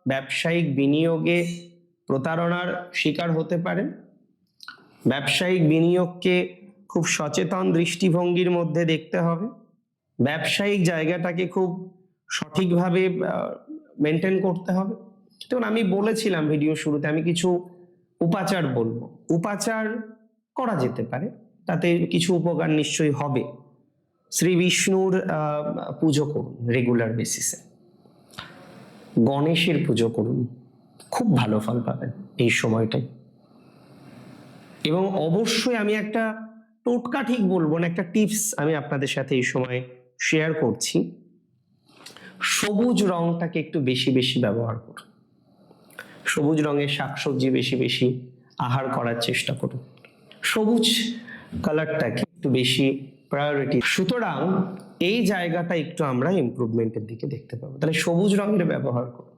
ব্যবসায়িক বিনিয়োগে প্রতারণার শিকার হতে পারেন। ব্যবসায়িক বিনিয়োগকে খুব সচেতন দৃষ্টিভঙ্গির মধ্যে দেখতে হবে। ব্যবসায়িক জায়গাটাকে খুব সঠিকভাবে মেনটেন করতে হবে। যেমন আমি বলেছিলাম ভিডিও শুরুতে, আমি কিছু উপাচার বলবো। উপাচার করা যেতে পারে, তাতে কিছু উপকার নিশ্চয়ই হবে। শ্রী বিষ্ণুর পুজো করুন রেগুলার বেসিসে, গণেশের পুজো করুন, খুব ভালো ফল পাবেন এই সময়টাই। এবং অবশ্যই আমি একটা টোটকা ঠিক বলবো না, একটা টিপস আমি আপনাদের সাথে এই সময় শেয়ার করছি। সবুজ রংটাকে একটু বেশি বেশি ব্যবহার করুন। সবুজ রঙের শাকসবজি বেশি বেশি আহার করার চেষ্টা করুন। সবুজ কালারটাকে একটু বেশি প্রায়োরিটি। সুতরাং এই জায়গাটা একটু আমরা ইমপ্রুভমেন্টের দিকে দেখতে পাবো। তাহলে সবুজ রঙের ব্যবহার করুন।